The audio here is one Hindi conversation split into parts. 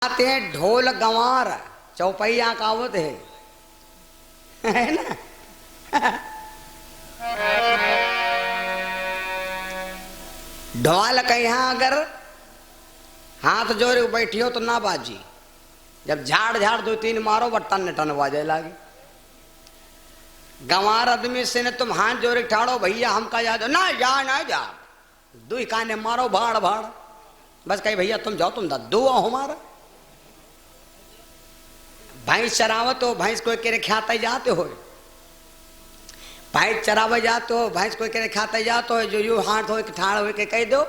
आते हैं ढोल गंवार चौपैया कावत है ना। ढोल के यहाँ अगर हाथ जोड़ बैठी हो तो ना बाजी, जब झाड़ झाड़ दो तीन मारो बस टन टन बाजे लागे। गंवार आदमी से ने तुम हाथ जोड़ ठाड़ो भैया हमका जा दो ना जा ना जा, दुई काने मारो भाड़ भाड़, बस कही भैया तुम जाओ, तुम दो हमारा भैंस चरावत हो, भैंस कोई केरे ख्याते जाते हो, भैंस चरावे जाते हो, भैंस कोई केरे खाते जाते हो, जो यू हाथ हो ठाड़ हो के कह दो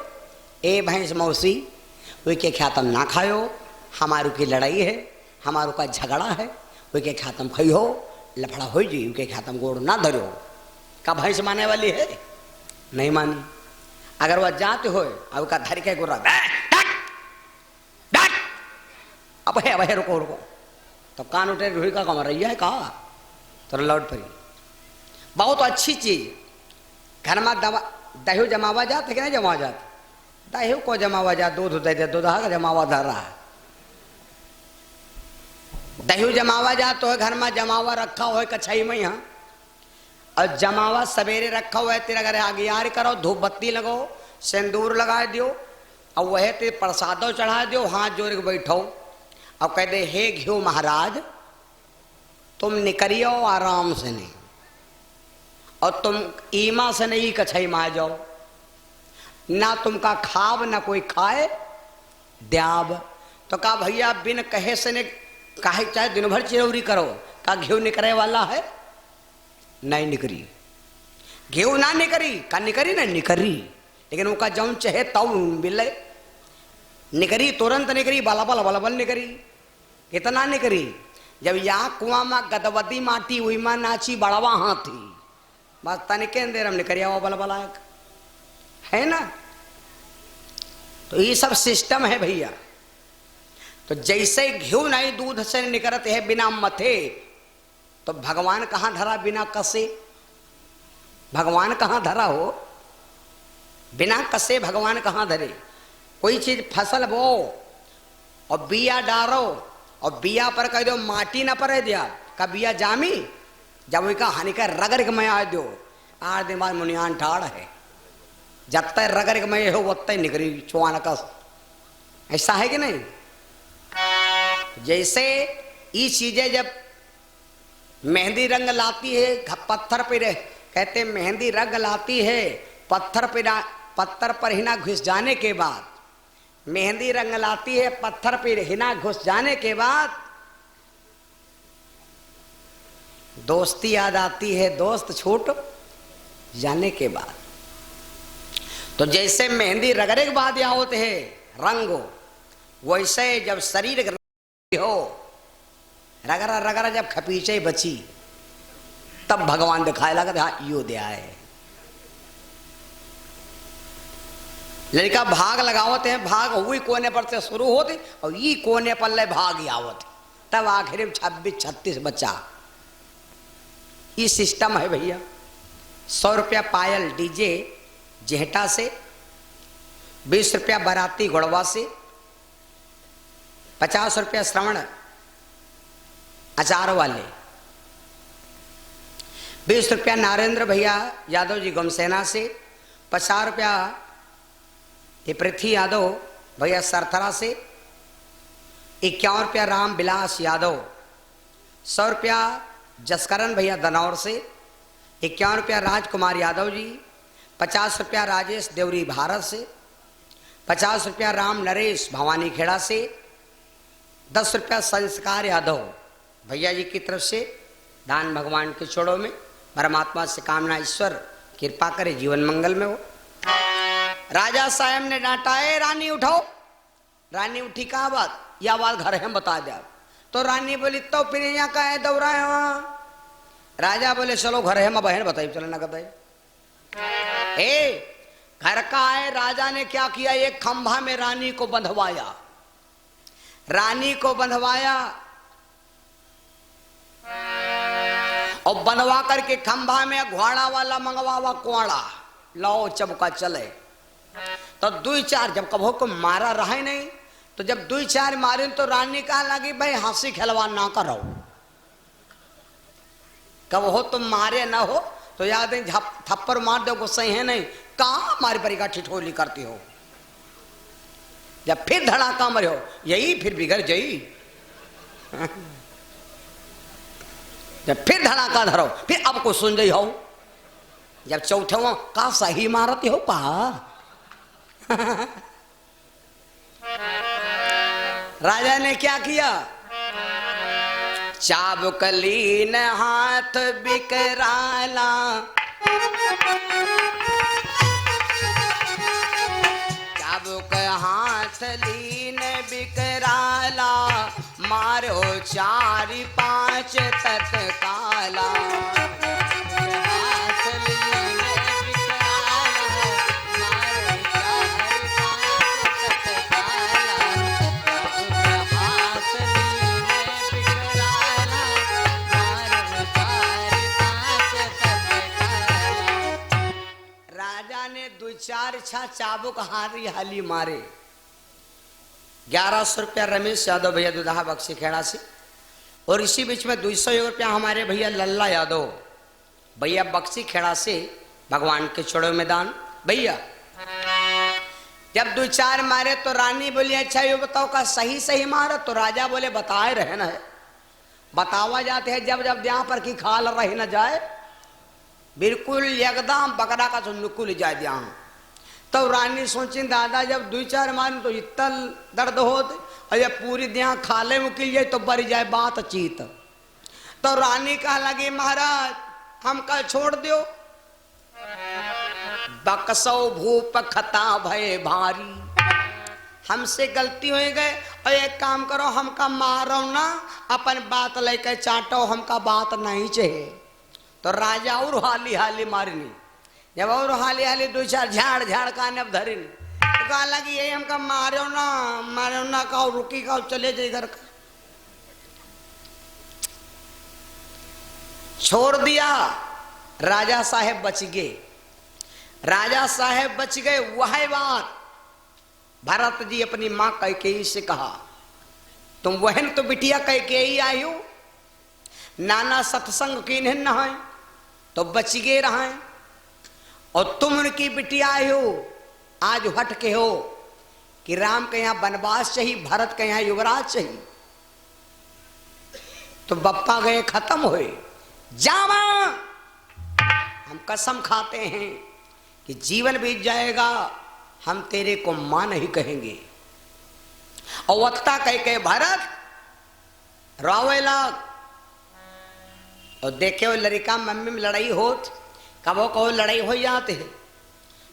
ए भैंस मौसी वे के ख्यातम ना खायो, हमारू की लड़ाई है, हमारू का झगड़ा है, वे के ख्यातम खाई हो लफड़ा हो जी, उनके ख्यातम गोड़ ना धरो। का भैंस माने वाली है? नहीं मानी। अगर वह जाते हो अब का धर के गोरा अब है रुको रुको, तो कान उठे रूही का कमर रही है कहा तो लौट पड़ी। बहुत अच्छी चीज घर में दवा दही जमावा जाते कि नहीं जमा जाते, दही को जमावा जा, दूध दे दे, दूध का जमावा धर रहा है, दही जमावा जा तो घर में जमावा रखा हो कछाई में यहाँ, और जमावा सवेरे रखा हुआ है तेरा अगर आगियार करो, धूप बत्ती लगाओ, सिंदूर लगा दियो, और वह तेरे प्रसादों चढ़ा दियो, हाथ जोड़ के बैठो और कह दे हे घ्यो महाराज तुम निकरियो आराम से नहीं, और तुम ईमा से नहीं कछई में आ जाओ, ना तुमका खाब ना कोई खाए द्याब। तो कहा भैया बिन कहे से ने काहे चाहे दिन भर चिरौरी करो, का घ्यो निकरे वाला है? नहीं निकरी, घ्यो ना निकरी, का निकरी ना निकरी, लेकिन उनका जौन चाहे तब मिले निकरी, तुरंत निकरी, बलबल बलबल निकरी। कितना निकरी? जब यहाँ कुआं में गदवदी माटी हुई मां नाची बड़वा हाथी, बस तनिके देर हम निकरिया वो बलबला है ना। तो ये सब सिस्टम है भैया। तो जैसे घ्यू नहीं दूध से निकलते है बिना मथे, तो भगवान कहाँ धरा बिना कसे? भगवान कहाँ धरा हो बिना कसे? भगवान कहाँ धरे? कोई चीज फसल बो और बिया डारो और बिया पर कह दो माटी ना परे दिया, का बिया जामी, जब वही का हानि का रगड़ के मैं आ दो, आठ दिन बाद मुनियान ठाड़ है, जब तक रगड़ के मैं हो वत्ते निकली चुआन कस। ऐसा है कि नहीं? जैसे ये चीजें जब मेहंदी रंग लाती है पत्थर पे कहते मेहंदी रंग लाती है पत्थर पर हिना घुस जाने के बाद, मेहंदी रंग लाती है पत्थर पर हिना घुस जाने के बाद, दोस्ती याद आती है दोस्त छूट जाने के बाद। तो जैसे मेहंदी रगड़े के बाद यहाँ होते हैं रंग, वैसे जब शरीर हो रगड़ा रगड़ा जब खपीचे बची तब भगवान दिखाए लगा हाँ यो दया है। लड़का भाग लगावते हैं, भाग हुई कोने पर से शुरू होती और ये कोने पर ले भाग आवत, तब आखिर में 26-36 बच्चा। ये सिस्टम है भैया। 100 रुपया पायल डीजे जेहटा से, 20 रुपया बाराती घोड़वा से, 50 रुपया श्रवण अचार वाले, 20 रुपया नारेंद्र भैया यादव जी गमसेना से, 50 रुपया ये पृथ्वी यादव भैया सरथरा से, 51 रुपया राम बिलास यादव, 100 रुपया जसकरण भैया दनौर से, 51 रुपया राजकुमार यादव जी, 50 रुपया राजेश देवरी भारत से, 50 रुपया राम नरेश भवानी खेड़ा से, 10 रुपया संस्कार यादव भैया जी की तरफ से दान भगवान के छोड़ों में। परमात्मा से कामना ईश्वर कृपा करे जीवन मंगल में हो। राजा साहब ने डांटा है रानी उठाओ, रानी उठी कहा बात, यह बात घर है बता दिया। तो रानी बोली तो फिर यहाँ का है दौरा है वहां। राजा बोले चलो घर है मैं बहन बताई चलो ना बताई। घर का है, राजा ने क्या किया, एक खंभा में रानी को बंधवाया, रानी को बंधवाया और बनवा करके खंभा में घोड़ा वाला मंगवावा कुआड़ा लाओ चबका चले। तो 2-4 जब कभो को मारा रहा ही नहीं तो जब 2-4 मारे तो रानी कहा लगी भाई हंसी खिलवा ना करो, कब हो तुम मारे ना हो तो याद है थप्पड़ मार दो गुस्सा है नहीं, कहाँ हमारी परिका ठिठोली करती हो। जब फिर धड़ाका मरे हो यही फिर बिगड़ जई जब फिर धड़ाका धरो फिर अब को सुन गई हो। जब चौथे हो का सही मारती हो का राजा ने क्या किया, चाबुक लीन हाथ बिकराला, चाबुक हाथ लीन बिकराला, मारो 4-5 तत्काला। हाथ लीन बिकराला, मारो 4-5 तत्काला। हाथ लीन बिकराला, मारो 4-5 तत्काला। राजा ने 2-4 छा चाबुक हारी हाली मारे। 1100 रुपया रमेश यादव भैया दुधाहा बक्सी खेड़ा से, और इसी बीच में 200 रुपया हमारे भैया लल्ला यादव भैया बक्सी खेड़ा से भगवान के चौड़े मैदान। भैया जब 2-4 मारे तो रानी बोली अच्छा ये बताओ का सही सही मारा, तो राजा बोले बताए रहे ना है, बतावा जाते हैं जब जब यहाँ पर की खाल रही न जाए, बिल्कुल एकदम बकरा का तो नुकुल जाए यहाँ। तो रानी सोची दादा जब 2-4 मारे तो इतना दर्द होते, और जब पूरी दिया खाले मुकिल जाए तो बढ़ जाए बात चीत। तो रानी कहा लगी महाराज हम कल छोड़ दो, बकसो भूप खता भय भारी, हमसे गलती हो गए, और एक काम करो हमका मारो ना, अपन बात लेकर चाटो, हमका बात नहीं चाहिए। तो राजा और हाली हाली मारनी, जब और हाली हाली 2-4 झाड़ झाड़ काने अब धरी, तो कहा लगी यही हमका मारो ना कहो, रुकी कहो, चले जाए घर का। छोड़ दिया, राजा साहेब बच गए। राजा साहेब बच गए। वह बात भरत जी अपनी मां कैकेयी से कहा, तुम वहन तो बिटिया कैकेयी आई हो, नाना सत्संग की न है तो बच गए रहे, और तुम उनकी बिटिया आई हो, आज हट के हो कि राम के यहाँ वनवास चाहिए, भरत के यहाँ युवराज चाहिए, तो बप्पा गए खत्म हुए। जामा हम कसम खाते हैं कि जीवन बीत जाएगा हम तेरे को मां नहीं कहेंगे। और वक्ता कह के भरत रोवे लग, और देखे वो लड़का मम्मी में लड़ाई होत, कबो कहो लड़ाई हो जाते है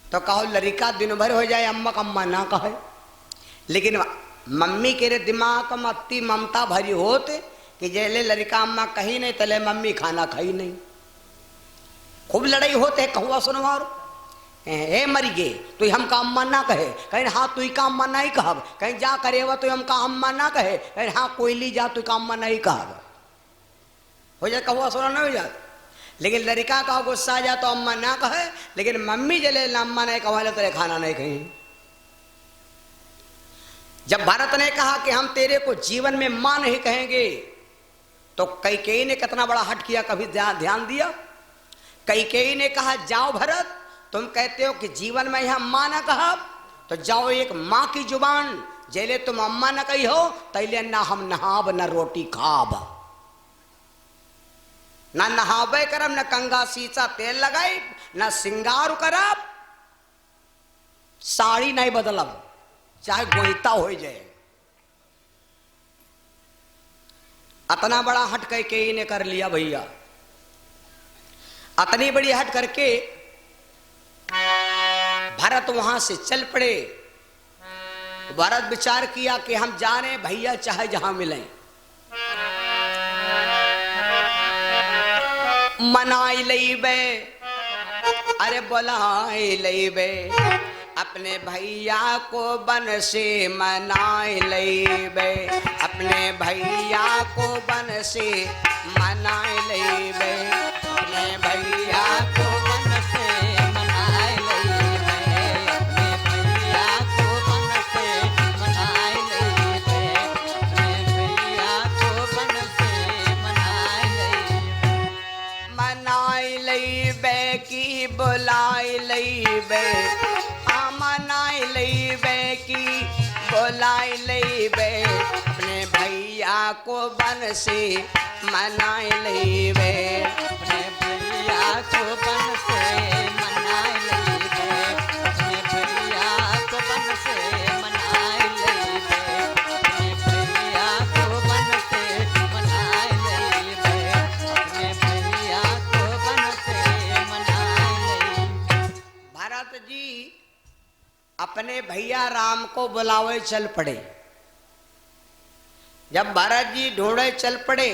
तो कहो लड़का दिन भर हो जाए अम्मा कम्मा ना कहे, लेकिन मम्मी के रे दिमाग में अति ममता भरी होत कि जैले लड़का अम्मा कही नहीं तले मम्मी खाना खाई नहीं। खूब लड़ाई होते है, कहुआ सुनो मारो हे मरी गे तो हम का अम्मा ना कहे, कहीं हाँ तू का अम्मा नहीं कहब, कहीं जा करे वो तो हम का अम्मा ना कहे, कहीं हाँ कोयली जा तू का अम्मा नहीं कहब, हो जाए कहुआ सुना नहीं हो जाता। लेकिन लड़का का गुस्सा आ जा तो अम्मा ना कहे, लेकिन मम्मी जले अम्मा नहीं कहा तेरे खाना नहीं कहीं। जब भरत ने कहा कि हम तेरे को जीवन में मां नहीं कहेंगे, तो कैकेयी ने कितना बड़ा हट किया, कभी ध्यान दिया। कैकेयी ने कहा जाओ भरत, तुम कहते हो कि जीवन में यहां मां ना कहा, तो जाओ एक मां की जुबान जेले तुम अम्मा न कही हो, तैले ना हम नहाब न रोटी खाब, ना नहाबे करब, न कंगा सीसा तेल लगाई, न सिंगार करब, साड़ी नहीं बदलब, चाहे गोईता हो जाए। अतना बड़ा हट कैकेयी ने कर लिया भैया। अतनी बड़ी हट करके भरत वहां से चल पड़े। भरत विचार किया कि हम जा रहे भैया चाहे जहां मिले, मनाई लईबे, अरे बुलाई लईबे, अपने भैया को बन से मनाई लईबे, अपने भैया को बन से मनाई लईबे, अपने भैया को बन से मनाई लईबे, अपने भैया को बन से मनाई लईबे। मनाए लेबे, अपने भैया को बंसी मनाए लेबे, अपने भैया को बन से मनाए लेबे, अपने भैया को बन से मनाए लेबे, अपने भैया को बन से मनाए लेबे, अपने भैया को बन से मनाए लेबे। भरत जी अपने भैया राम को बुलावे चल पड़े। जब भरत जी ढूंढे चल पड़े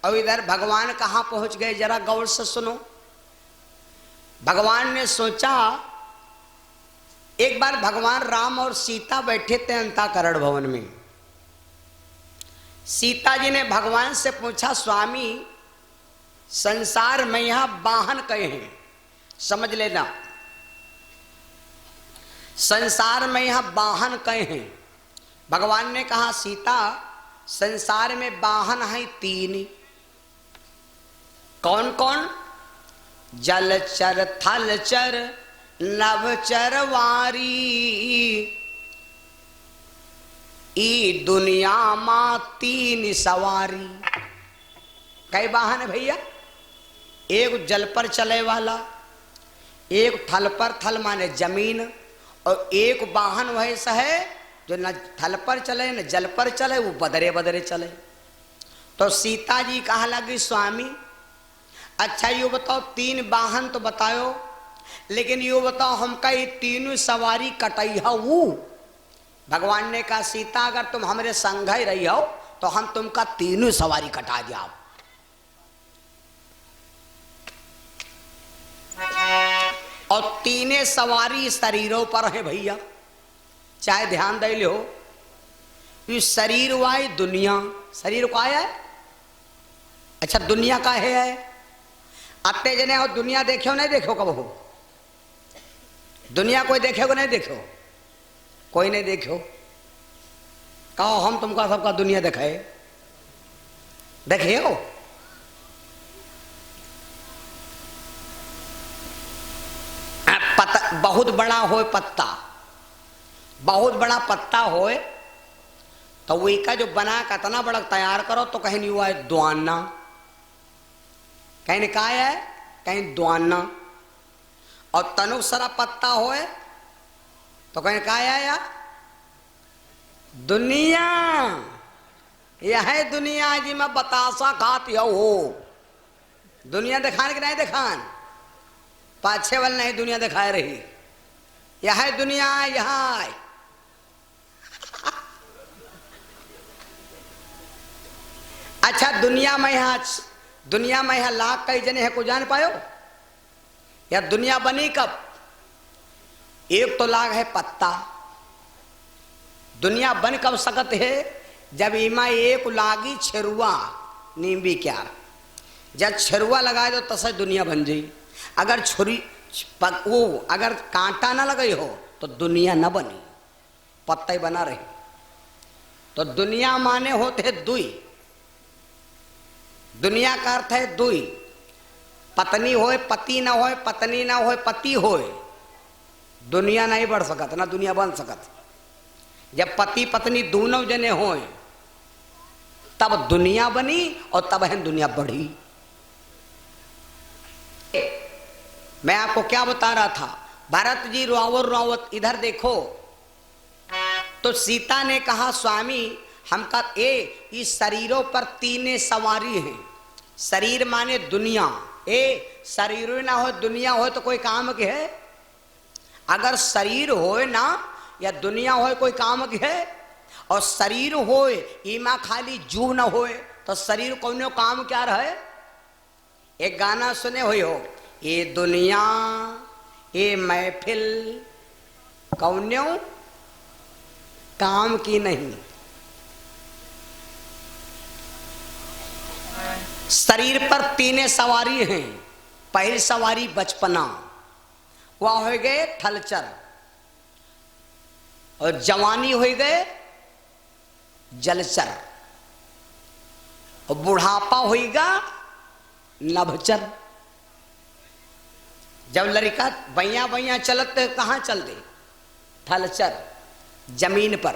और इधर भगवान कहां पहुंच गए, जरा गौर से सुनो। भगवान ने सोचा, एक बार भगवान राम और सीता बैठे थे अंताकरण भवन में। सीता जी ने भगवान से पूछा, स्वामी संसार में यहां वाहन कहे हैं, समझ लेना, संसार में यहां वाहन कहे हैं। भगवान ने कहा, सीता संसार में वाहन है तीन। कौन कौन? जलचर, थलचर, नभचर वारी। ई दुनिया मां तीन सवारी। कई वाहन है भैया? एक जल पर चले वाला, एक थल पर, थल माने जमीन, और एक वाहन वैसा है जो न थल पर चले न जल पर चले, वो बदरे बदरे चले। तो सीता जी कहा लगी, स्वामी अच्छा यो बताओ, तीन वाहन तो बताओ, लेकिन यो बताओ हमका ये तीनों सवारी कटैया वो। भगवान ने कहा, सीता अगर तुम हमारे संग ही रही हो तो हम तुमका तीनों सवारी कटा जाओ। और तीने सवारी शरीरों पर है भैया, चाहे ध्यान दे लो। ये शरीर वाई दुनिया, शरीर को आया है। अच्छा दुनिया का है आते जने और दुनिया देखो नहीं देखो, कब हो दुनिया कोई देखो नहीं देखो, कोई नहीं देखो। कहो हम तुमको सबका दुनिया दिखाए, देखे हो? बहुत बड़ा होए पत्ता, बहुत बड़ा पत्ता होए तो वही का जो बना का इतना बड़ा तैयार करो तो कहीं नहीं हुआ है द्वाना, कहीं का है कहीं द्वाना। और तनुक सारा पत्ता होए तो कहीं का आया या दुनिया। यह है दुनिया जी मैं बतासा खाती हो। दुनिया दिखान कि नहीं दिखान? पाछे वाल नहीं दुनिया दिखाए रही। यह है दुनिया, यह अच्छा दुनिया में यहाँ लाख कई जने हैं को जान पायो? या दुनिया बनी कब? एक तो लाग है पत्ता। दुनिया बन कब सकत है? जब इमा एक लागी छेरुआ नींबी क्या, जब छेरुआ लगा दो तसे दुनिया बन जाई। अगर छुरी वो अगर कांटा ना लगे हो तो दुनिया न बनी, पत्ता ही बना रही। तो दुनिया माने होते दुई, दुनिया का अर्थ है दुई। पत्नी होए पति ना होए, पत्नी ना होए पति होए, दुनिया नहीं बढ़ सकत ना दुनिया बन सकत। जब पति पत्नी दोनों जने होए तब दुनिया बनी और तब है दुनिया बढ़ी। मैं आपको क्या बता रहा था, भरत जी रुआवत रुआवत इधर देखो तो सीता ने कहा, स्वामी हमका इस शरीरों पर तीन सवारी हैं। शरीर माने दुनिया, शरीर ना हो दुनिया हो तो कोई काम की है? अगर शरीर होए ना या दुनिया होए कोई काम की है? और शरीर होए इमा खाली जू ना होए तो शरीर कौन काम क्या रहे? एक गाना सुने हुए हो, ये दुनिया ये महफिल कौन्यों काम की नहीं। शरीर पर तीन सवारी हैं। पहली सवारी बचपना, वह हो गए थलचर, और जवानी हो गए जलचर, और बुढ़ापा होगा नभचर। जब लड़का बैया बैया चलते कहाँ चल दे? थलचर जमीन पर।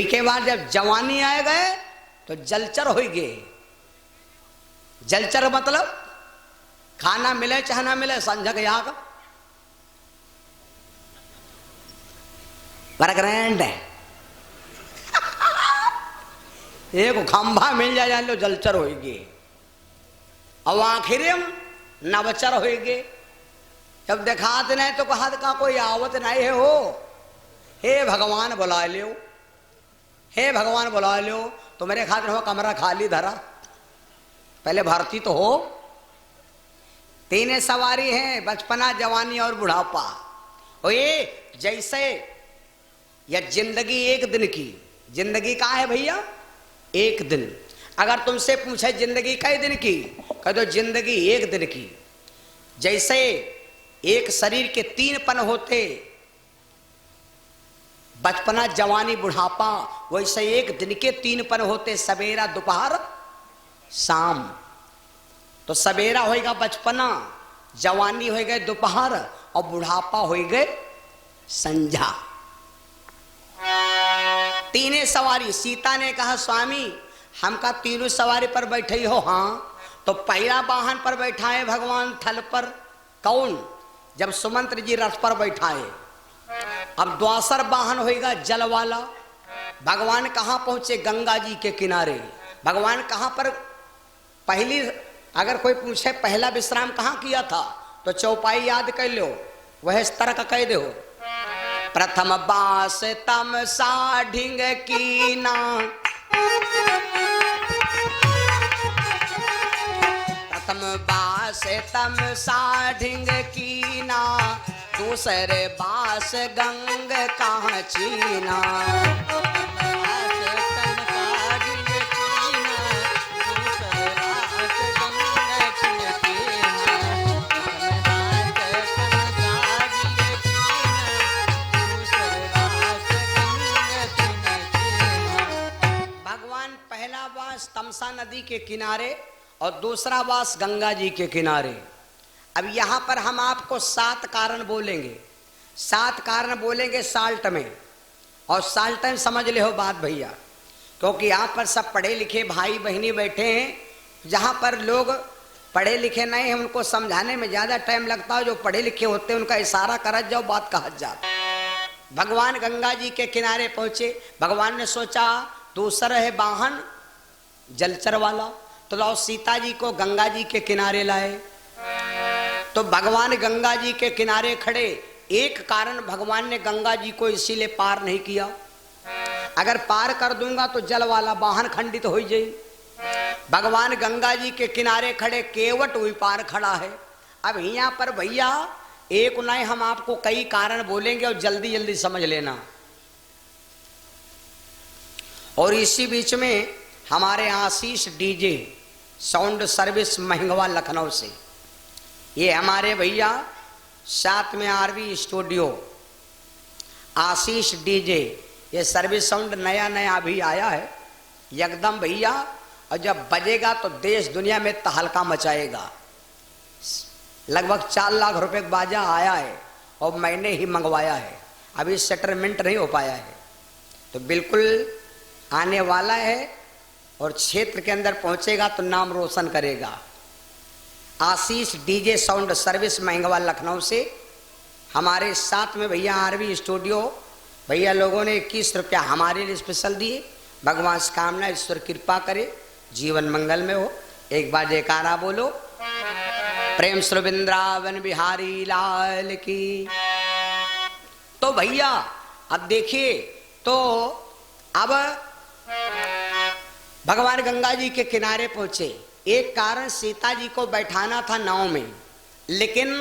के बाद जब जवानी आए गए तो जलचर हो गए। जलचर मतलब खाना मिले चाहे ना मिले संझक याग ग्रैंड है। एक खंभा मिल जाए जान लो जलचर हो गए। अब आखिर नवचर हो गए। जब देखात नहीं तो कहा का कोई आवत नहीं है हो। हे भगवान बुला लियो, हे भगवान बुला लियो। तो मेरे खातिर हो कमरा खाली धरा, पहले भर्ती तो हो। तीन सवारी हैं, बचपना, जवानी और बुढ़ापा। और ये जैसे यह जिंदगी एक दिन की, जिंदगी कहाँ है भैया? एक दिन। अगर तुमसे पूछे जिंदगी कई दिन की, कह दो जिंदगी एक दिन की। जैसे एक शरीर के तीन पन होते, बचपना, जवानी, बुढ़ापा, वैसे एक दिन के तीन पन होते, सवेरा, दोपहर, शाम। तो सवेरा होएगा बचपना, जवानी हो गए दोपहर और बुढ़ापा हो गए संझा। तीने सवारी। सीता ने कहा स्वामी हमका तीनों सवारी पर बैठे हो। हाँ, तो पहला वाहन पर बैठाए भगवान थल पर। कौन? जब सुमंत्र जी रथ पर बैठाए। अब द्वासर वाहन होएगा जल वाला। भगवान कहाँ पहुंचे? गंगा जी के किनारे। भगवान कहाँ पर पहली, अगर कोई पूछे पहला विश्राम कहाँ किया था तो चौपाई याद कर लो, वह इस तरह का कह दो। प्रथम बास तम साढिंग कीना, प्रथम बास तम साढिंग कीना, दूसरे बास गंग कहाँ चीना। तमसा नदी के किनारे और दूसरा वास गंगा जी के किनारे। अब यहां पर हम आपको 7 कारण बोलेंगे। 7 कारण बोलेंगे साल्ट में, और साल्ट में समझ ले हो बात भैया, क्योंकि यहां पर सब पढ़े लिखे भाई बहनी बैठे हैं। जहां पर लोग पढ़े लिखे नहीं हैं उनको समझाने में ज्यादा टाइम लगता है। जो पढ़े लिखे होते हैं उनका इशारा करत जाओ, बात कहत जाओ। भगवान गंगा जी के किनारे पहुंचे। भगवान ने सोचा दूसरा है वाहन जलचर वाला, तो लाओ सीता जी को गंगा जी के किनारे लाए। तो भगवान गंगा जी के किनारे खड़े। एक कारण भगवान ने गंगा जी को इसीलिए पार नहीं किया, अगर पार कर दूंगा तो जल वाला वाहन खंडित हो जाए। भगवान गंगा जी के किनारे खड़े, केवट हुई पार खड़ा है। अब यहाँ पर भैया एक नहीं, हम आपको कई कारण बोलेंगे और जल्दी जल्दी समझ लेना। और इसी बीच में हमारे Ashish DJ sound service Mahangwa Lucknow से, ये हमारे भैया साथ में आरवी स्टूडियो आशीष डीजे, ये सर्विस साउंड नया नया अभी आया है एकदम भैया। और जब बजेगा तो देश दुनिया में तहलका मचाएगा। लगभग 4 लाख रुपए का बाजा आया है और मैंने ही मंगवाया है, अभी सेटलमेंट नहीं हो पाया है। तो बिल्कुल आने वाला है और क्षेत्र के अंदर पहुंचेगा तो नाम रोशन करेगा। Ashish DJ sound service Mahangwa Lucknow से हमारे साथ में भैया आरवी स्टूडियो भैया लोगों ने 21 रुपया हमारे लिए स्पेशल दिए। भगवान से कामना ईश्वर कृपा करे, जीवन मंगल में हो। एक बार जयकारा बोलो। प्रेम श्री वृंदावन बिहारी लाल की। तो भैया अब देखिए, तो अब भगवान गंगा जी के किनारे पहुंचे। एक कारण सीता जी को बैठाना था नाव में, लेकिन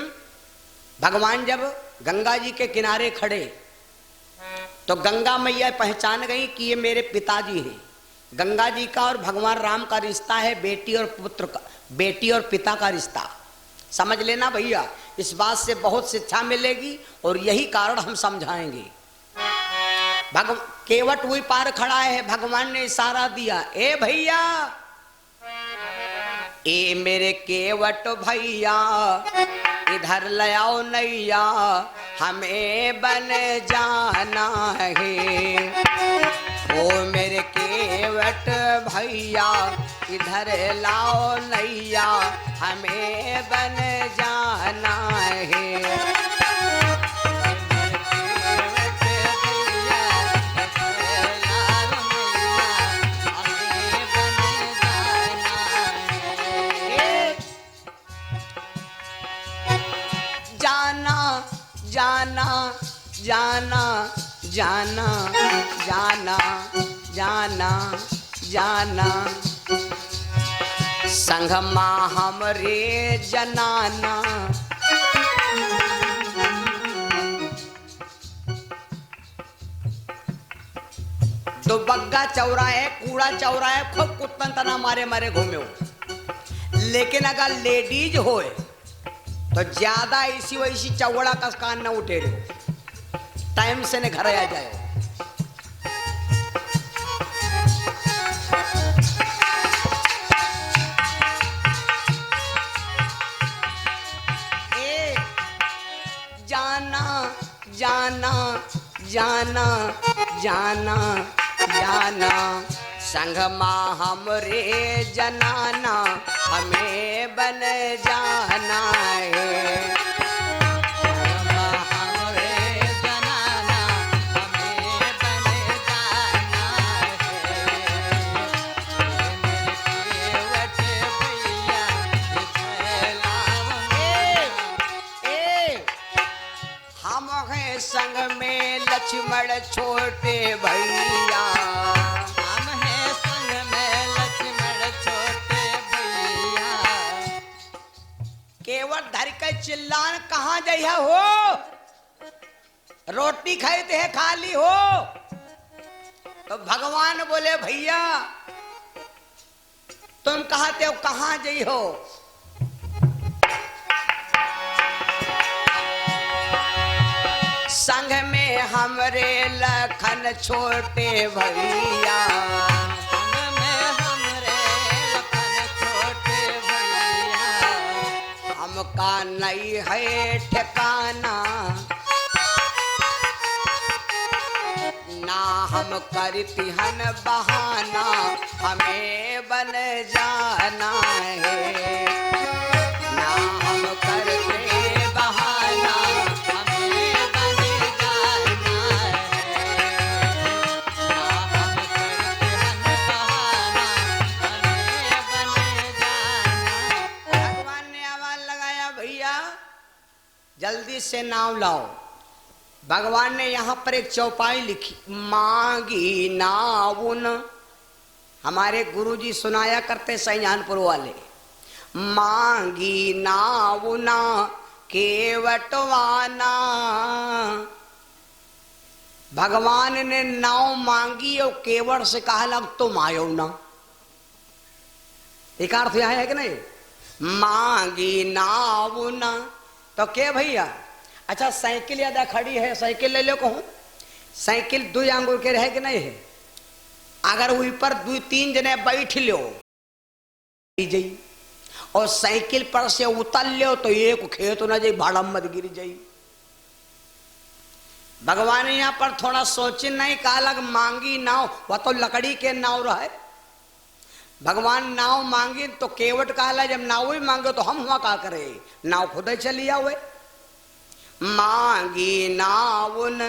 भगवान जब गंगा जी के किनारे खड़े तो गंगा मैया पहचान गई कि ये मेरे पिताजी हैं। गंगा जी का और भगवान राम का रिश्ता है बेटी और पुत्र का, बेटी और पिता का रिश्ता। समझ लेना भैया, इस बात से बहुत शिक्षा मिलेगी और यही कारण हम समझाएंगे। केवट हुई पार खड़ा है, भगवान ने इशारा दिया, ए भैया, ए मेरे केवट भैया, इधर ले आओ नैया, हमें बन जाना है। ओ मेरे केवट भैया इधर लाओ नैया हमें बन जाना है। जाना जाना जाना जाना जाना जाना जाना संगमा हमरे जनाना। तो बग्गा चौराहे कूड़ा चौराहे खूब कुत्तन तना मारे मारे घूमे हो, लेकिन अगर लेडीज होए तो ज्यादा ऐसी वैसी चौड़ा का कान न उठे रहे, टाइम से ने घर आ जाए। ए जाना जाना जाना जाना जाना संगमा हमरे जनाना हमें बन जाना है। संगमा हमरे जनाना हमें बन जाना है। हम हैं संग में लक्ष्मण छोटे भैया, हम हैं संग में लक्ष्मण छोटे भैया। केवट धर के चिल्लान कहाँ जइया हो, रोटी खाते है खाली हो। तो भगवान बोले भैया तुम कहते हो कहाँ जई हो। संग में हमरे लखन छोटे भैया, संग में हमरे लखन छोटे भैया। हमका नहीं है ठिकाना ना हम करती हन बहाना हमें बन जाना है। ना हम करते बहाना हमें बन जाना है। ना हम करते हन बहाना हमें बन जाना। भगवान ने आवाज लगाया भैया जल्दी से नाव लाओ। भगवान ने यहाँ पर एक चौपाई लिखी, मांगी नाउन। हमारे गुरुजी सुनाया करते सैजानपुर वाले, मांगी नाउना केवटवाना। भगवान ने नाव मांगी और केवट से कहा लग तुम आयो ना। एक अर्थ यहाँ है कि नहीं, मांगी नाउना तो के भैया। अच्छा साइकिल यादा खड़ी है, साइकिल ले लो कहूं। साइकिल दो आंगुर के रहे कि नहीं है, अगर ऊपर दो तीन जने बैठ लो जाई और साइकिल पर से उतर लो तो एक खेत ना जाई भाड़ा मत गिर जाई। भगवान यहाँ पर थोड़ा सोचे नहीं कहा लग मांगी नाव, वह तो लकड़ी के नाव रहे। भगवान नाव मांगी तो केवट कहा जब नाव ही मांगे तो हम हुआ का करे, नाव खुद ही चली आवे। मांगी नाउन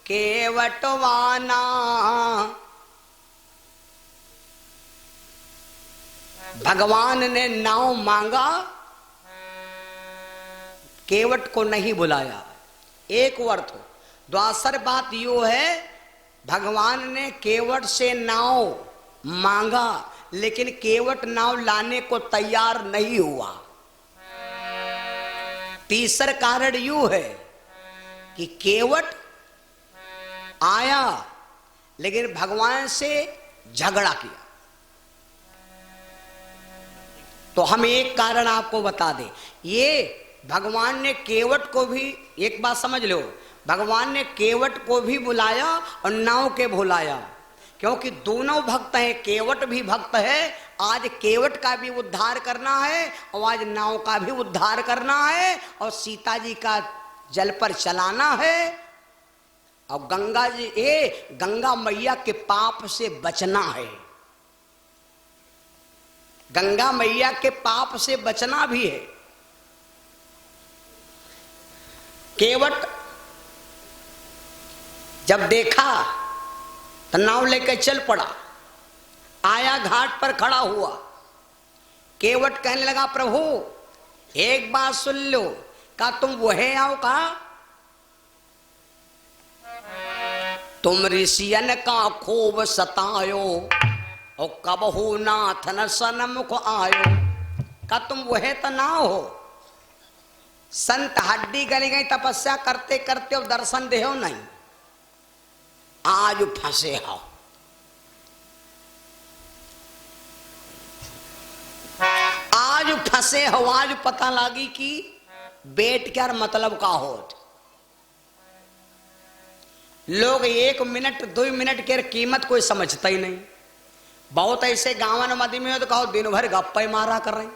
केवटवाना। भगवान ने नाव मांगा, केवट को नहीं बुलाया। एक वर्थ द्वासर बात यो है, भगवान ने केवट से नाव मांगा लेकिन केवट नाव लाने को तैयार नहीं हुआ। तीसरा कारण यू है कि केवट आया लेकिन भगवान से झगड़ा किया। तो हम एक कारण आपको बता दें, ये भगवान ने केवट को भी, एक बात समझ लो, भगवान ने केवट को भी बुलाया और नाव के बुलाया, क्योंकि दोनों भक्त हैं। केवट भी भक्त है, आज केवट का भी उद्धार करना है और आज नाव का भी उद्धार करना है और सीता जी का जल पर चलाना है। और गंगा जी गंगा मैया के पाप से बचना है। गंगा मैया के पाप से बचना भी है। केवट जब देखा तो नाव लेकर चल पड़ा, आया घाट पर खड़ा हुआ। केवट कहने लगा, प्रभु एक बात सुन लो, का तुम वहे आओ का? तुम ऋषियन का खूब सतायो और कब हो नाथ न सनमुख आयो। का तुम वहे तो ना हो? संत हड्डी गली गई तपस्या करते करते और दर्शन देहो नहीं, आज फंसे हो। आज फंसे हो, आज पता लगी कि बेट क्या मतलब का होत। लोग 1 मिनट 2 मिनट के कीमत कोई समझता ही नहीं। बहुत ऐसे गाँव मदी में हो तो कहो दिन भर गप्पे मारा कर रहे,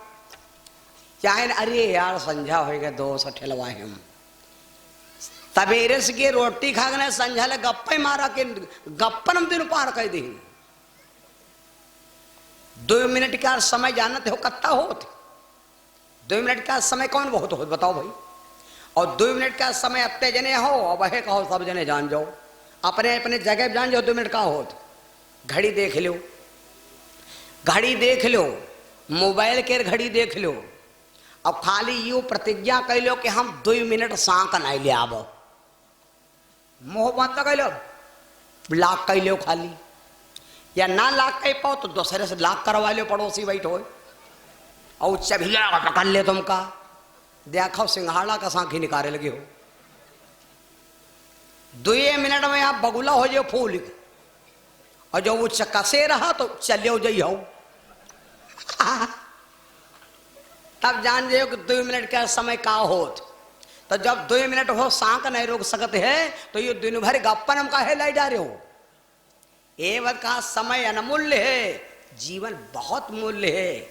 चाहे अरे यार संझा हो गया 200 ठेलवाए हम, तबेरे से के रोटी खा गए संझा ले गप्पे मारा के गप्पन हम दिन पार कर दी। 2 मिनट का समय जानते हो कत्ता होत? 2 मिनट का समय कौन बहुत हो बताओ भाई? और 2 मिनट का समय अत्ते जने हो और वह कहो सब जने जान जाओ, अपने अपने जगह जान जाओ। 2 मिनट का होत? घड़ी देख लो, घड़ी देख लो, मोबाइल के घड़ी देख लो, अब खाली यू प्रतिज्ञा कर लो कि हम 2 मिनट सांक नहीं ले आब, मोह बंद कर लो, लाख कर लो खाली, या ना लाख कह पाओ तो दूसरे से लाख करवा लो, पड़ोसी बैठ हो और चबिया पकड़ ले तुमका, देखो सिंघाड़ा का सांखी निकाले लगे हो। 2 मिनट में आप बगुला हो जाओ फूल, और जो वो चक्कसे रहा तो चलियो जाइयो। तब जान जाओ कि 2 मिनट का समय का होत। तो जब 2 मिनट हो सांक नहीं रोक सकते है तो ये दिन भर गप्पन हम काहे लाई जा रहे हो? ये वक्त का समय अनमूल्य है, जीवन बहुत मूल्य है।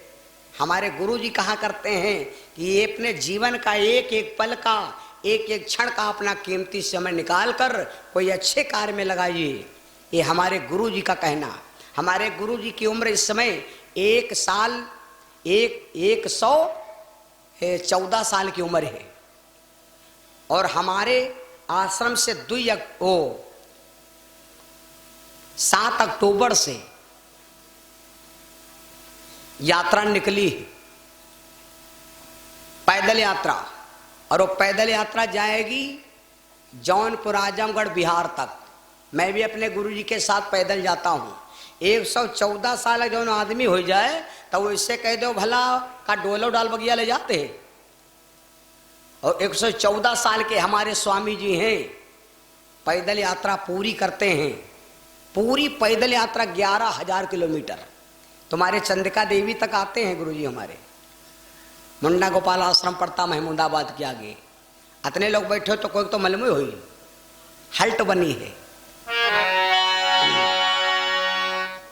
हमारे गुरु जी कहा करते हैं कि ये अपने जीवन का एक एक पल का, एक एक क्षण का अपना कीमती समय निकाल कर कोई अच्छे कार्य में लगाइए। ये हमारे गुरु जी का कहना। हमारे गुरु जी की उम्र इस समय 1 साल 114 साल की उम्र है, और हमारे आश्रम से 7 अक्टूबर से यात्रा निकली है, पैदल यात्रा, और वो पैदल यात्रा जाएगी जौनपुर आजमगढ़ बिहार तक। मैं भी अपने गुरुजी के साथ पैदल जाता हूँ। 114 साल जो आदमी हो जाए तो वो इससे कह दो भला का डोलो डाल बगिया ले जाते हैं। और 114 साल के हमारे स्वामी जी हैं, पैदल यात्रा पूरी करते हैं। पूरी पैदल यात्रा 11,000 किलोमीटर तुम्हारे चंद्रिका देवी तक आते हैं गुरुजी हमारे। मुंडा गोपाल आश्रम पड़ता महमूदाबाद के आगे। इतने लोग बैठे हो तो कोई तो मालूम हुई हल्ट बनी है।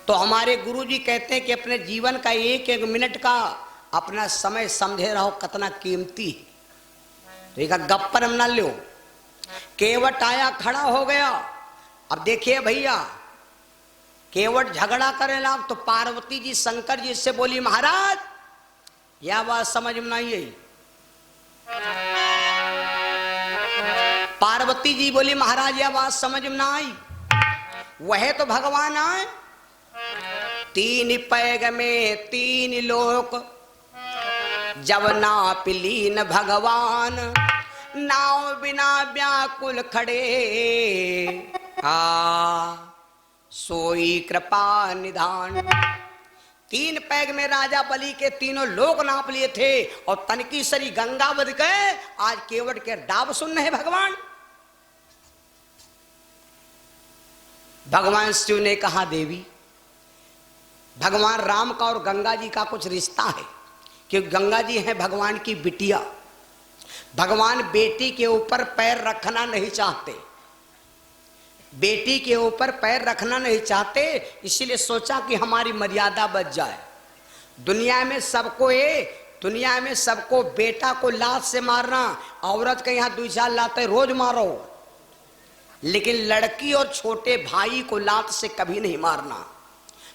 तो हमारे गुरुजी कहते हैं कि अपने जीवन का एक एक मिनट का अपना समय समझे रहो कितना कीमती है। तो एक गप्पर हम ना लो। केवट आया खड़ा हो गया। अब देखिए भैया, केवट झगड़ा करे लाग तो पार्वती जी शंकर जी से बोली महाराज यह बात समझ में नहीं आई। पार्वती जी बोली महाराज यह बात समझ में ना आई। वह तो भगवान आए, 3 पैग में 3 लोक, जब ना पिलीन भगवान, नाव बिना व्याकुल खड़े, सोई कृपा निधान। 3 पैग में राजा बलि के तीनों लोग नाप लिए थे, और तनकी सरी गंगा बद गए। आज केवट के डाब सुन रहे भगवान। भगवान शिव ने कहा देवी, भगवान राम का और गंगा जी का कुछ रिश्ता है, क्योंकि गंगा जी हैं भगवान की बिटिया। भगवान बेटी के ऊपर पैर रखना नहीं चाहते, बेटी के ऊपर पैर रखना नहीं चाहते, इसीलिए सोचा कि हमारी मर्यादा बच जाए। दुनिया में सबको बेटा को लात से मारना, औरत के यहाँ 2-4 लाते रोज मारो। लेकिन लड़की और छोटे भाई को लात से कभी नहीं मारना।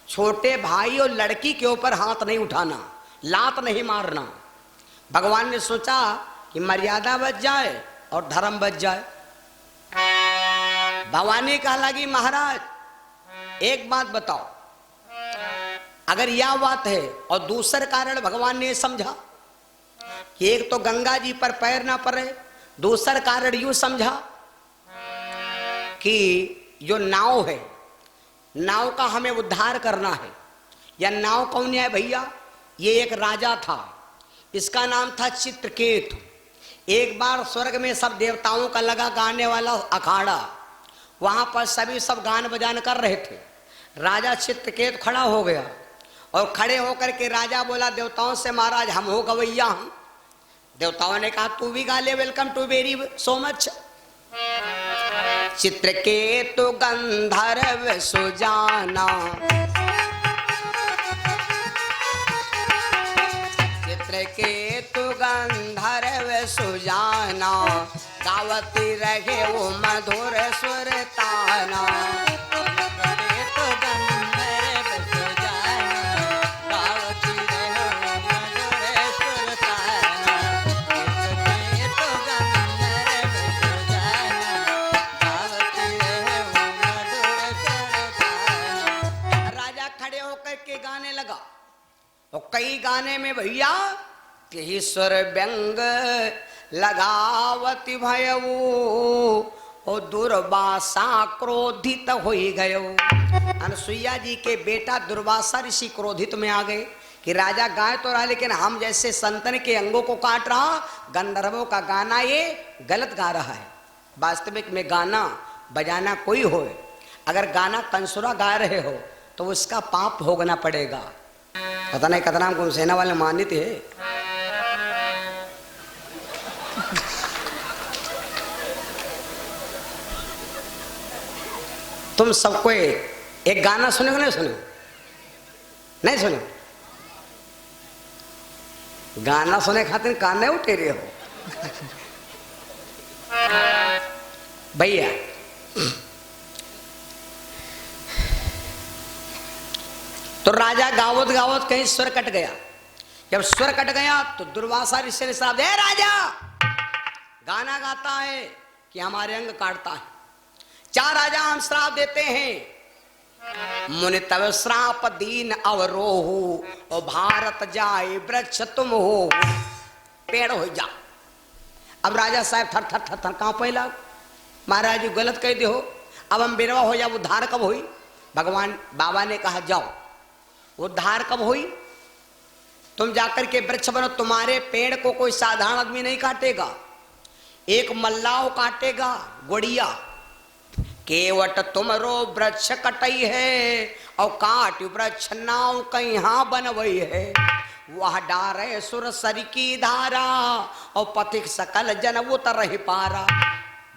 छोटे भाई और लड़की के ऊपर हाथ नहीं उठाना, लात नहीं मारना। भगवान ने सोचा कि मर्यादा बच जाए और धर्म बच जाए। भवानी कहा लगी महाराज एक बात बताओ, अगर यह बात है और दूसरा कारण भगवान ने समझा कि एक तो गंगा जी पर पैर ना पड़े, दूसरा कारण यूं समझा कि जो नाव है, नाव का हमें उद्धार करना है। यह नाव कौन है भैया? ये एक राजा था, इसका नाम था चित्रकेतु। एक बार स्वर्ग में सब देवताओं का लगा गाने वाला अखाड़ा, वहां पर सभी सब गान बजान कर रहे थे। राजा चित्रकेतु खड़ा हो गया और खड़े होकर के राजा बोला देवताओं से, महाराज हम हो गवैया हम। देवताओं ने कहा तू भी गा ले, welcome to very so much. Chitraketu Gandharva Sujana, Chitraketu Gandharva सुजाना, गावती रहे वो मधुर सुर ताना। चित्रकेतु गंधर्व सुजाना, गावती रहे वो मधुर सुर ताना। चित्रकेतु गंधर्व सुजाना, गावती रहे वो मधुर सुर ताना। राजा खड़े होकर के गाने लगा और कई गाने में भैया यही स्वर व्यंग लगावती भयऊ और दुर्वासा क्रोधित हो गयो। अनसुईया जी के बेटा दुर्वासा ऋषि क्रोधित में आ गए कि राजा गाय तो रहा लेकिन हम जैसे संतन के अंगों को काट रहा, गंधर्वों का गाना ये गलत गा रहा है। वास्तविक में गाना बजाना कोई हो, अगर गाना कंसुरा गा रहे हो तो उसका पाप भोगना पड़ेगा। पता नहीं कतना हमको सेना वाले मानित है। तुम सबको एक गाना सुने को नहीं सुने? नहीं सुने? गाना सुने खातिर कान उठे रहे हो भैया। तो राजा गावत गावत कहीं स्वर कट गया। जब स्वर कट गया तो दुर्वासा ऋषि ने श्राप दिया, राजा गाना गाता है कि हमारे अंग काटता है। चार राजा हम श्राप देते हैं, मुनि तब श्राप दीन अवरोहु और भारत जाए वृक्ष तुम हो, पेड़ हो जा। अब राजा साहब थर थर थर थर कांपे लग, महाराज जी गलत कह दे हो, अब हम बेरवा हो जा, उद्धार कब हुई? भगवान बाबा ने कहा जाओ, उद्धार कब हुई? तुम जाकर के वृक्ष बनो, तुम्हारे पेड़ को कोई साधारण आदमी नहीं काटेगा, एक मल्लाह काटेगा, गोड़िया। केवट तुमरो वृक्ष कटई है और काट वृक्ष नाव कहाँ बनवई है। वह डारे सुर सर की धारा और पथिक सकल जन उतर ही पारा।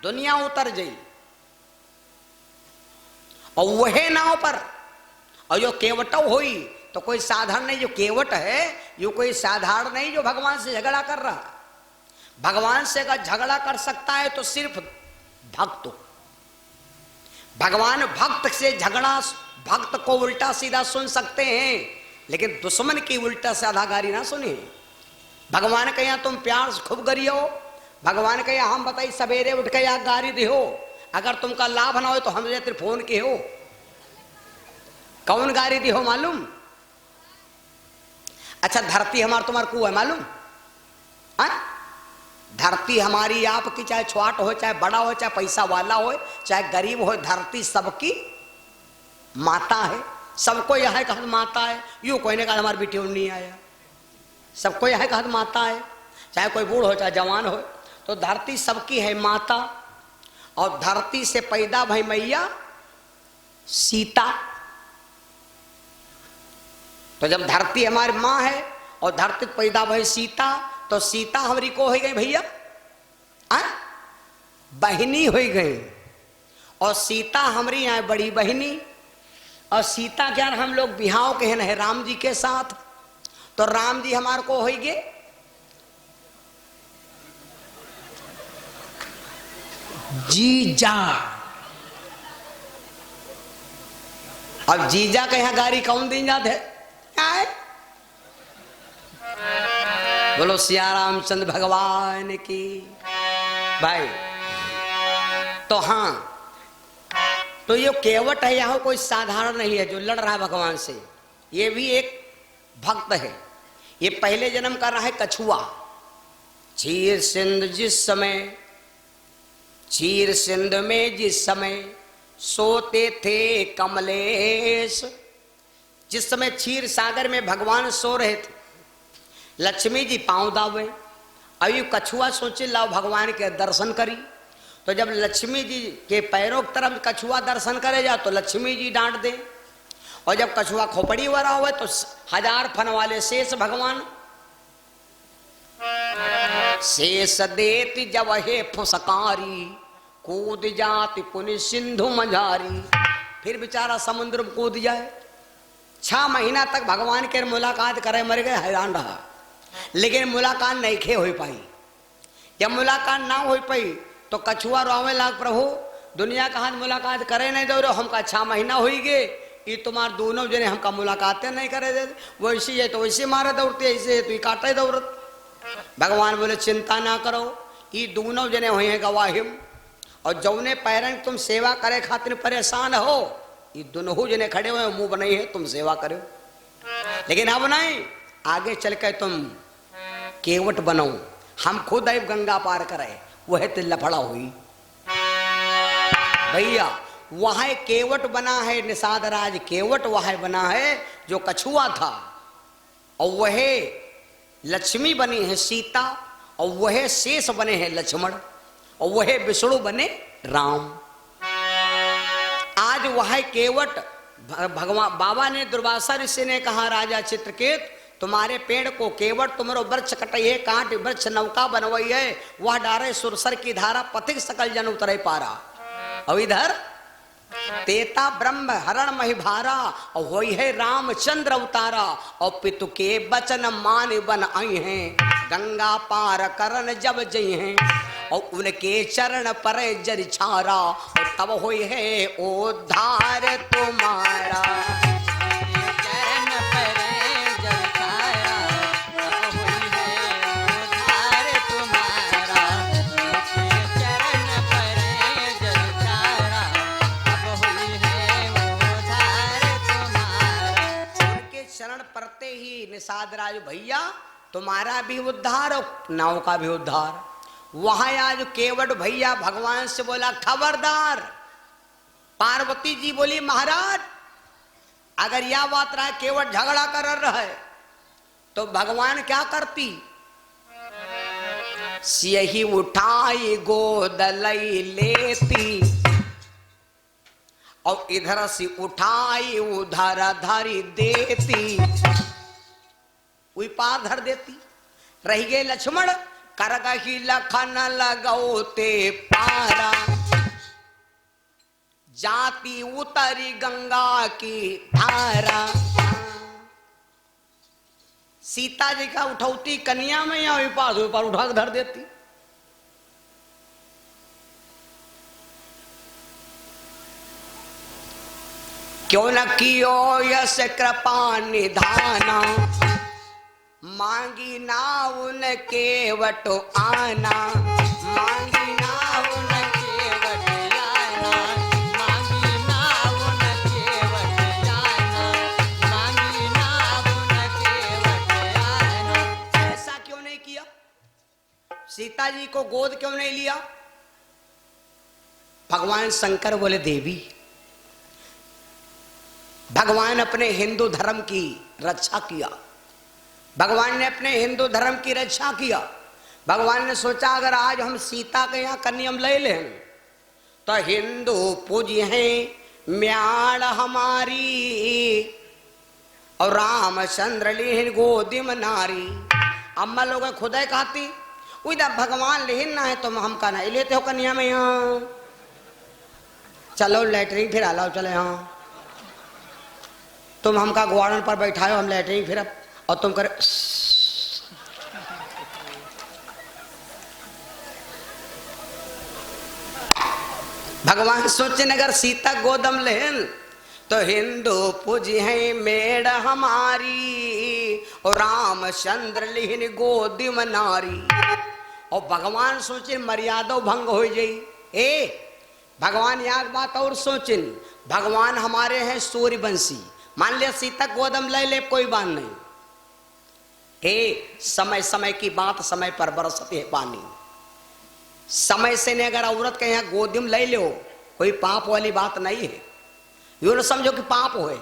दुनिया उतर गई और वह नाव पर, और जो केवट हुई तो कोई साधारण नहीं, जो केवट है यो कोई साधारण नहीं जो भगवान से झगड़ा कर रहा। भगवान से अगर झगड़ा कर सकता है तो सिर्फ भक्त। भगवान भक्त से झगड़ा, भक्त को उल्टा सीधा सुन सकते हैं लेकिन दुश्मन की उल्टा सीधा गारी ना सुने। भगवान कहिया तुम प्यार से खूब करियो, भगवान कहिया हम बताई सवेरे उठ के या गारी दिहो, अगर तुमका लाभ ना हो तो हम तेरे फोन के हो। कौन गारी दी हो मालूम? अच्छा धरती हमार तुम्हार को है मालूम? धरती हमारी आपकी, चाहे छोट हो चाहे बड़ा हो, चाहे पैसा वाला हो चाहे गरीब हो, धरती सबकी माता है। सबको यह है कहा माता है। यूं कोई ने कहा हमारी बेटी नहीं आया, सबको यह है कहा माता है, चाहे कोई बूढ़ हो चाहे जवान हो, तो धरती सबकी है माता। और धरती से पैदा भई मैया सीता। तो जब धरती हमारी माँ है और धरती पैदा भई सीता, तो सीता हमारी को हो गई भैया बहिनी हो गई, और सीता हमारी यहाँ बड़ी बहिनी। और सीता क्या हम लोग बिहाव के हैं राम जी के साथ, तो राम जी हमारे को हो गए जीजा। अब जीजा के यहाँ गाड़ी कौन दिन जाते आए? बोलो सिया रामचंद्र भगवान की। भाई तो हाँ, तो ये केवट है यहाँ कोई साधारण नहीं है जो लड़ रहा है भगवान से, ये भी एक भक्त है। ये पहले जन्म कर रहा है कछुआ। चीर सिंध जिस समय, चीर सिंध में जिस समय सोते थे कमलेश, जिस समय क्षीर सागर में भगवान सो रहे थे, लक्ष्मी जी पांव दावे। अभी कछुआ सोचे लाओ भगवान के दर्शन करी। तो जब लक्ष्मी जी के पैरों की तरफ कछुआ दर्शन करे जा तो लक्ष्मी जी डांट दे, और जब कछुआ खोपड़ी वाला हुए तो 1000 फन वाले शेष भगवान शेष देती जब हे फुसकारी, कूद जाति पुनि सिंधु मझारी। फिर बेचारा समुद्र में कूद जाए। 6 महीना तक भगवान के मुलाकात करे मर गए, हैरान रहा, लेकिन मुलाकात नहीं खे हो पाई। जब मुलाकात ना हो पाई तो कछुआ रोवे लाग, प्रभु दुनिया का हाथ मुलाकात करे नहीं दो, हमका 6 महीना हो गए, ये तुम्हारे दोनों जने हमका मुलाकातें नहीं करे दे, वैसी है तो वैसे मारे दौड़ते, ऐसे है तो ये काटे दौड़त। भगवान बोले चिंता ना करो, ये दोनों जने हुए हैं गवाहिम, और जौने पैरन तुम सेवा करे खातिर परेशान हो, ये दोनों जने खड़े हुए मुंह बनाई है तुम सेवा करो। लेकिन अब नहीं, आगे चल कर तुम केवट बनो, हम खुद अब गंगा पार करे, वह तो लफड़ा हुई। भैया वह केवट बना है, निषाद राज केवट वह बना है जो कछुआ था, और वह लक्ष्मी बनी है सीता, और वह शेष बने हैं लक्ष्मण, और वह विष्णु बने राम। आज वह केवट भगवान बाबा ने दुर्वासा ऋषि ने कहा राजा चित्रकेत तुम्हारे पेड़ को केवट तुम्हारो वृक्ष कटइए, काट वृक्ष नौका बनवई है, वह डारे सुरसर की धारा पथिक सकल जन उतरे पारा। और इधर तेता ब्रह्म हरण महिभारा, और वही है रामचंद्र अवतारा, और पितु के बचन मान बन आई हैं, गंगा पार करन जब जई हैं, और उनके चरण पर जर छारा, और तब हुई है उद्धार तुम्हारा। चरण पर जल छाया, तब हुई है उद्धार तुम्हारा। चरण पर जल छाया, तब हुई है उद्धार तुम्हारा। उनके चरण पड़ते ही निषाद राज भैया तुम्हारा भी उद्धार और नाव का भी उद्धार। वहां आज केवट भैया भगवान से बोला खबरदार। पार्वती जी बोली महाराज अगर यह बात रहा केवट झगड़ा कर रहा है तो भगवान क्या करती? यही उठाई गोद लई लेती, और इधर से उठाई उधर धरी देती, वही पार धर देती। रह गए लक्ष्मण करगही लखन लगौते पारा, जाती उतरी गंगा की धारा। सीता जी का उठौती कन्या में या पास ऊपर उठा के धर देती। क्यों न कियो यस कृपा निधाना, मांगी ना उन केवट आना, मांगी ना उन केवट आना, मांगी ना उन केवट आना, मांगी ना उन केवट आना। ऐसा क्यों नहीं किया? सीता जी को गोद क्यों नहीं लिया? भगवान शंकर बोले देवी भगवान अपने हिंदू धर्म की रक्षा किया। भगवान ने अपने हिंदू धर्म की रक्षा किया। भगवान ने सोचा अगर आज हम सीता के यहाँ कन्या ले लें तो हिंदू पूज्य हैं म्याड़ हमारी, और रामचंद्र लिहिन गोदिम नारी। अम्मा लोग खुदा खाती उधर भगवान लिहिन ना है तो हम का नहीं लेते हो कन्या में। यहाँ चलो लेटरिन फिर आलाओ चले। यहाँ तुम हमका ग्वाड़न पर बैठाओ हम लेटरिन फिर और तुम करे। भगवान सोचे अगर सीता गोदम लेन तो हिंदू पूजी है मेड़ हमारी और रामचंद्र लिहन गोदी में नारी। और भगवान सोचे मर्यादा भंग हो जाई। ए भगवान यहाँ की बात और सोचिन, भगवान हमारे हैं सूर्यवंशी। मान लिया सीता गोदम ले ले कोई बात नहीं। समय समय की बात, समय पर बरसते है पानी। समय से ने अगर औरत के यहाँ गोदम ले लो कोई पाप वाली बात नहीं है। यूं न समझो कि पाप होए।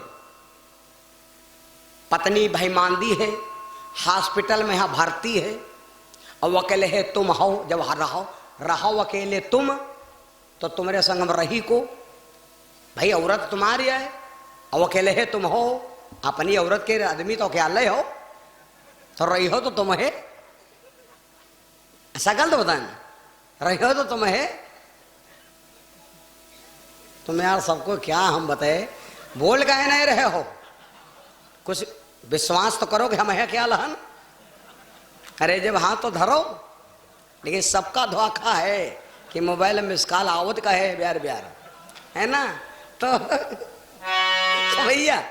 पत्नी भाई मांदी है, हॉस्पिटल में यहाँ भर्ती है और वो अकेले है तुम हो। जब रहो अकेले तुम, तो तुम्हारे संग में रही को भाई औरत तुम्हारी है और अकेले है तुम हो। अपनी औरत के आदमी तो क्या ले हो तो रही हो तो तुम है। ऐसा गलत बताना, रही हो तो तुम है। तुम यार सबको क्या हम बताए, बोल गए नहीं रहे हो, कुछ विश्वास तो करो कि हम है क्या लहन। अरे जब हाथ तो धरो। लेकिन सबका धोखा है कि मोबाइल में मिस कॉल आवत का है ब्यार ब्यार, है ना। तो भैया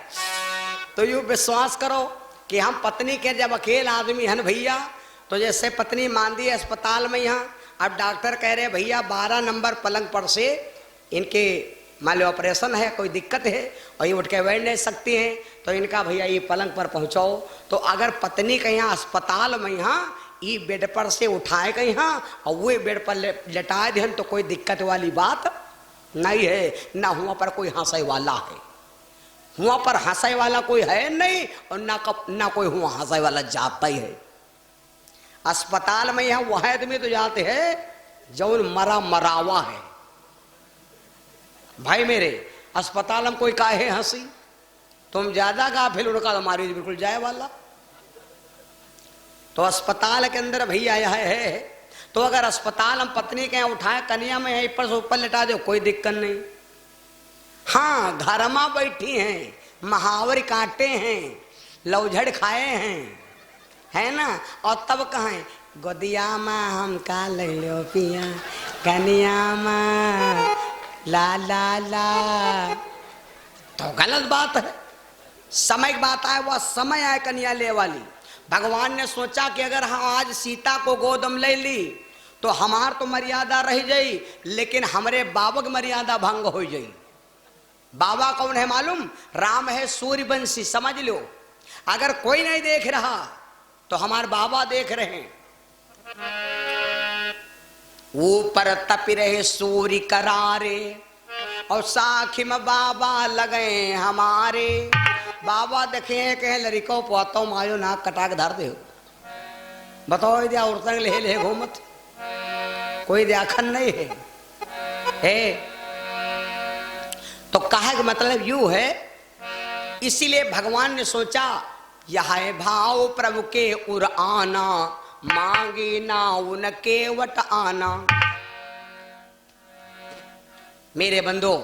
तो यूं विश्वास करो कि हम पत्नी के जब अकेले आदमी हैं भैया, तो जैसे पत्नी मांदी है अस्पताल में यहाँ, अब डॉक्टर कह रहे भैया 12 नंबर पलंग पर से इनके मान लो ऑपरेशन है, कोई दिक्कत है और ये उठ के बैठ नहीं सकती हैं, तो इनका भैया ये पलंग पर पहुंचाओ। तो अगर पत्नी के यहाँ अस्पताल में यहाँ ये बेड पर से उठाए के यहाँ और वो बेड पर लेटाए दे तो कोई दिक्कत वाली बात नहीं है। ना हुआ पर कोई हंसाई वाला है, हुआ पर हंसाई वाला कोई है नहीं, और ना कोई हुआ हंसाई वाला जाता ही है। अस्पताल में यहाँ वह आदमी तो जाते हैं जौन मरावा है। भाई मेरे अस्पताल में कोई काहे हंसी, तुम ज्यादा गाफिल, उनका तो मारी बिल्कुल जाए वाला। तो अस्पताल के अंदर भैया यह है, तो अगर अस्पताल हम पत्नी के यहाँ उठाए कन्या में है ऊपर से ऊपर लेटा दो कोई दिक्कत नहीं। हाँ घर में बैठी हैं, महावर काटे हैं, लौझड़ खाए हैं, है ना। और तब कहें गोदिया माँ हम का ले लो पिया कन्या माँ ला ला ला, तो गलत बात है। समय की बात आए वह समय आए कन्या ले वाली। भगवान ने सोचा कि अगर हम आज सीता को गोदम ले ली तो हमार तो मर्यादा रह जाई, लेकिन हमारे बाबा की मर्यादा भंग हो जाई। बाबा कौन है मालूम? राम है सूर्यवंशी, समझ लो। अगर कोई नहीं देख रहा तो हमारे बाबा देख रहे हैं। ऊपर तपी रहे सूर्य करारे और साखी में बाबा लगे हमारे। बाबा देखे कहे लड़को पोतो मायो नाक कटाक धर दे। बताओ इधर औरतें ले घूमत कोई देखन नहीं है। तो कहा कि मतलब यू है। इसीलिए भगवान ने सोचा यह है भाव प्रभु के उर आना, मांगी ना उनके वट आना। मेरे बंदो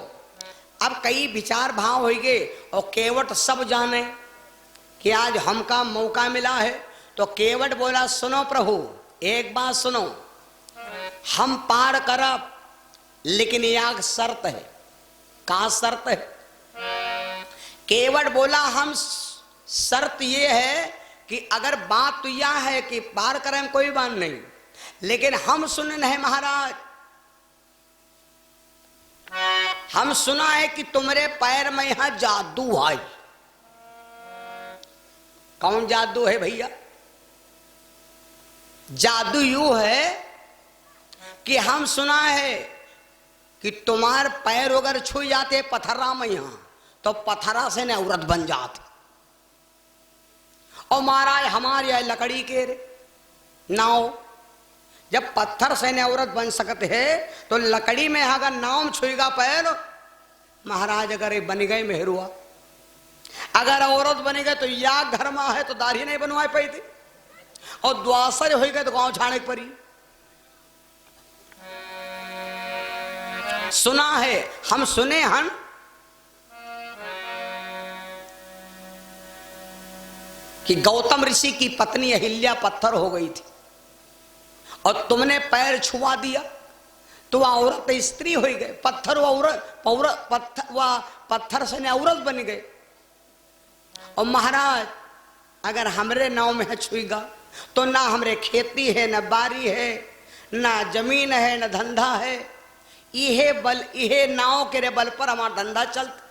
अब कई विचार भाव हो गए और केवट सब जाने कि आज हमका मौका मिला है। तो केवट बोला सुनो प्रभु एक बात सुनो, हम पार करब लेकिन यह शर्त है। कहा शर्त है? केवट बोला हम शर्त ये है कि अगर बात तो यह है कि पार करें कोई बात नहीं, लेकिन हम सुने नहीं महाराज, हम सुना है कि तुम्हारे पैर में यहां जादू है। कौन जादू है भैया? जादू यू है कि हम सुना है कि तुम्हारे पैर अगर छू जाते पत्थरा में यहां तो पत्थरा से न औरत बन जाती। और महाराज हमारे लकड़ी के नाव जब पत्थर से न औरत बन सकते है तो लकड़ी में अगर नाव छुएगा पैर महाराज अगर बन गए मेहरुआ, अगर औरत बन गए तो या घर में है तो दाढ़ी नहीं बनवाए पाई थी, और द्वासर हो गए तो गांव छाने पड़ी। सुना है, हम सुने हन कि गौतम ऋषि की पत्नी अहिल्या पत्थर हो गई थी और तुमने पैर छुआ दिया तो वह औरत स्त्री हो गए, पत्थर वो औरत पत्थर से न औरत बन गए। और महाराज अगर हमरे नाव में छुईगा तो ना हमरे खेती है, न बारी है, ना जमीन है, न धंधा है। इहे बल, इहे नाव के रे बल पर हमारा धंधा चलता।